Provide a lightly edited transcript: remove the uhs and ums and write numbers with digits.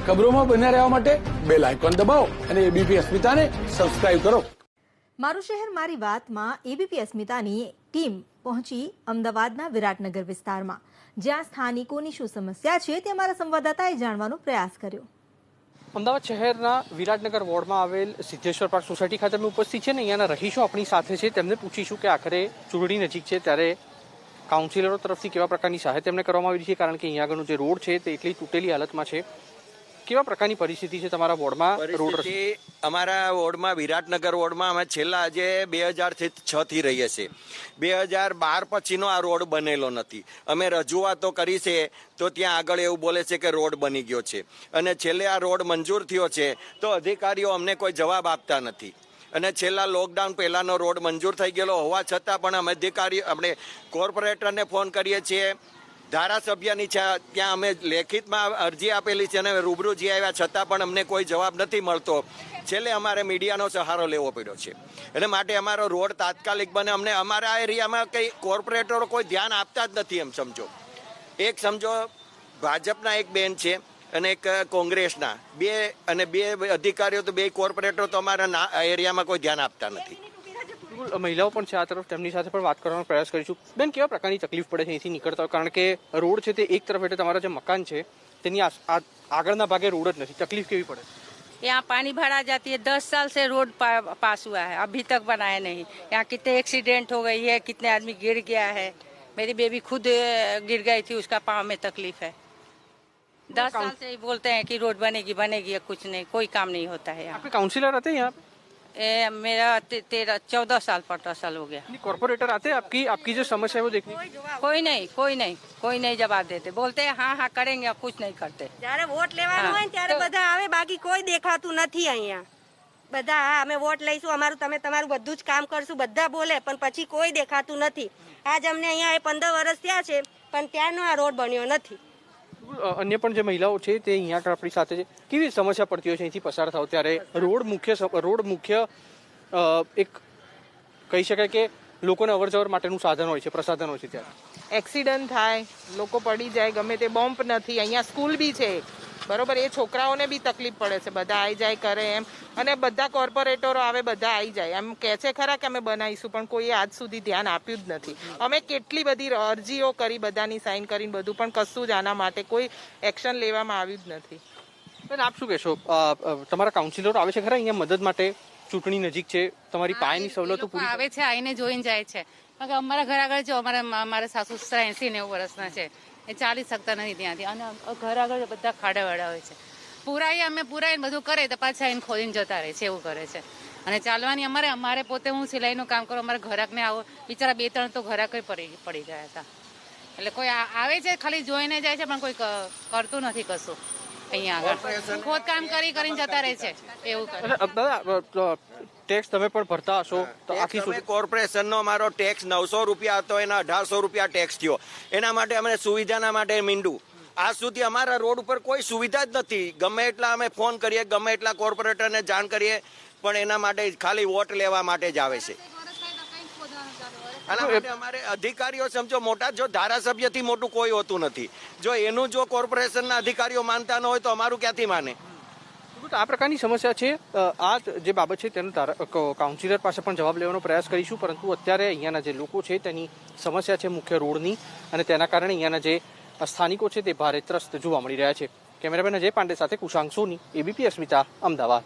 ખબરોમાં બન્યા રહેવા માટે બેલ આઇકોન દબાવો અને એબીપી અસ્મિતાને સબસ્ક્રાઇબ કરો. મારું શહેર મારી વાતમાં એબીપી અસ્મિતાની ટીમ પહોંચી અમદાવાદના વિરાટનગર વિસ્તારમાં, જ્યાં સ્થાનિકોની શું સમસ્યા છે તે અમારા સંવાદદાતાએ જાણવાનો પ્રયાસ કર્યો. અમદાવાદ શહેરના વિરાટનગર વોર્ડમાં આવેલ સિદ્ધેશ્વર પાર્ક સોસાયટી ખાતે અમે ઉપસ્થિત છે ને અહીંયાના રહીશો આપણી સાથે છે. તેમને પૂછીશું કે આખરે ચૂંટણી નજીક છે ત્યારે કાઉન્સિલરો તરફથી કેવા પ્રકારની સહાય તેમને કરવામાં આવી છે, કારણ કે અહીંયા આગળનો જે રોડ છે તે એટલી તૂટેલી હાલતમાં છે. કેવા પ્રકારની પરિસ્થિતિ છે તમારા વોર્ડમાં? રોડ અમારા વોર્ડમાં વિરાટનગર વોર્ડમાં અમે છેલ્લા આજે 2006 થી રહીએ છીએ. 2012 પછીનો આ રોડ બનેલો નથી. અમે રજૂઆતો કરી છે તો ત્યાં આગળ એવું બોલે છે કે રોડ બની ગયો છે, અને છેલ્લે આ રોડ મંજૂર થયો છે તો અધિકારીઓ અમને કોઈ જવાબ આપતા નથી. અને છેલ્લા લોકડાઉન પહેલાનો રોડ મંજૂર થઈ ગયેલો હોવા છતાં પણ અમે આપણે કોર્પોરેટરને ફોન કરીએ છીએ, ધારાસભ્યની ત્યાં અમે લેખિતમાં અરજી આપેલી છે અને રૂબરૂ જઈ આવ્યા છતાં પણ અમને કોઈ જવાબ નથી મળતો. છેલ્લે અમારે મીડિયાનો સહારો લેવો પડ્યો છે. એટલે માટે અમારો રોડ તાત્કાલિક બને. અમને અમારા એરિયામાં કંઈ કોર્પોરેટરો કોઈ ધ્યાન આપતા જ નથી. એમ સમજો, એક સમજો ભાજપના એક બેન છે અને એક કોંગ્રેસના બે અધિકારીઓ, તો બે કોર્પોરેટરો તો અમારા એરિયામાં કોઈ ધ્યાન આપતા નથી. મહિલાઓ પણ છે આ તરફ, તેમની સાથે પણ વાત કરવાનો પ્રયાસ કરીશું. બેન, કેવા પ્રકારની તકલીફ પડે છે અહીંથી નીકળતા હોય? કારણ કે રોડ છે તે એક તરફ, એટલે તમારા જે મકાન છે તેની આગળના ભાગે રોડ જ નથી. તકલીફ કેવી પડે? यहाँ पानी भरा जाती है. 10 साल से रोड पास हुआ है, अभी तक बनाया नहीं. यहाँ कितने एक्सीडेंट हो गई है, कितने आदमी गिर गया है. मेरी बेबी खुद गिर गई थी, उसका पाँव में तकलीफ है. 10 साल से ही बोलते हैं कि रोड बनेगी, कुछ नहीं, कोई काम नहीं होता है. आपके काउंसिलर आते हैं यहाँ पे? मेरा 14 साल 15 साल हो गया. कॉर्पोरेटर आते हैं आपकी जो समस्या है वो देखने? कोई नहीं जवाब देते. बोलते हैं हाँ करेंगे, कुछ नहीं करते. જ્યારે વોટ લેવાનું હોય ત્યારે બધા આવે, બાકી કોઈ દેખાતું નથી. અહીંયા બધા હા અમે વોટ લઈશું, અમારું તમે તમારું બધું જ કામ કરશું, બધા બોલે, પણ પછી કોઈ દેખાતું નથી. આજ અમને અહીંયા 15 વર્ષ થયા છે, પણ ત્યારનો આ રોડ બન્યો નથી. અન્ય પણ જે મહિલાઓ છે તે અહીંયા આપણી સાથે છે. કેવી સમસ્યા પડતી હોય છે અહીંથી પસાર થાવ ત્યારે? રોડ મુખ્ય એક કહી શકાય કે લોકોને અવર જવર માટેનું સાધન હોય છે, પ્રસાધન હોય છે. ત્યારે એક્સિડન્ટ થાય, લોકો પડી જાય, ગમે તે બમ્પ નથી. અહીંયા સ્કૂલ બી છે, બરોબર, એ છોકરાઓને બી તકલીફ પડે છે. બધા આવી જાય કરે એમ, અને બધા કોર્પોરેટરો આવે, બધા આવી જાય એમ કહે છે ખરા કે અમે બનાવીશું, પણ કોઈએ આજ સુધી ધ્યાન આપ્યું જ નથી. અમે કેટલી બધી અરજીઓ કરી, બધાની સાઇન કરીને બધું, પણ કશું જ આના માટે કોઈ એક્શન લેવામાં આવ્યું જ નથી. બેન, આપ શું કહેશો? તમારા કાઉન્સિલરો આવે છે ખરા અહીંયા મદદ માટે? ચૂંટણી નજીક છે, તમારી પાયાની સવલતો પૂરી આવે છે, આવીને જોઈને જાય છે. કારણ કે અમારા ઘર આગળ જો મારા સાસુ સસરા 80-90 વર્ષના છે, એ ચાલી શકતા નથી ત્યાંથી, અને ઘર આગળ બધા ખાડાવાળા હોય છે. પુરાઈને બધું કરે તો પાછા આવીને ખોદીને જતા રહે છે, એવું કરે છે. અને ચાલવાની અમારે પોતે હું સિલાઈનું કામ કરું, અમારા ઘરાકને આવો, બિચારા 2-3 તો ઘરાક પડી ગયા હતા. એટલે કોઈ આવે છે, ખાલી જોઈને જાય છે, પણ કોઈ કરતું નથી કશું. અહીંયા આગળ ખોદકામ કરીને જતા રહે છે, એવું કરે. ટેક્સ તમે પણ ભરતા હશો તો આખી કોર્પોરેશનનો અમારો ટેક્સ 900 રૂપિયા હતો, એના 1800 રૂપિયા ટેક્સ થયો. એના માટે અમે સુવિધાના માટે મીંડું. આજ સુધી અમારા રોડ ઉપર કોઈ સુવિધા જ નથી. ગમે એટલા અમે ફોન કરીએ, ગમે એટલા કોર્પોરેટરને જાણ કરીએ, પણ એના માટે ખાલી વોટ લેવા માટે જ આવે છે. આના માટે અમારે અધિકારીઓ સમજો મોટા, જો ધારાસભ્યથી મોટું કોઈ હોતું નથી. જો એનું જો કોર્પોરેશનના અધિકારીઓ માનતા ન હોય તો અમારું ક્યાંથી માને? આ પ્રકારની સમસ્યા છે. આ જે બાબત છે તેનો કાઉન્સિલર પાસે પણ જવાબ લેવાનો પ્રયાસ કરીશું, પરંતુ અત્યારે અહીંયાના જે લોકો છે તેની સમસ્યા છે મુખ્ય રોડની, અને તેના કારણે અહીંયાના જે સ્થાનિકો છે તે ભારે ત્રસ્ત જોવા મળી રહ્યા છે. કેમેરામેન અજય પાંડે સાથે કુશાંક સોની, એબીપી અસ્મિતા, અમદાવાદ.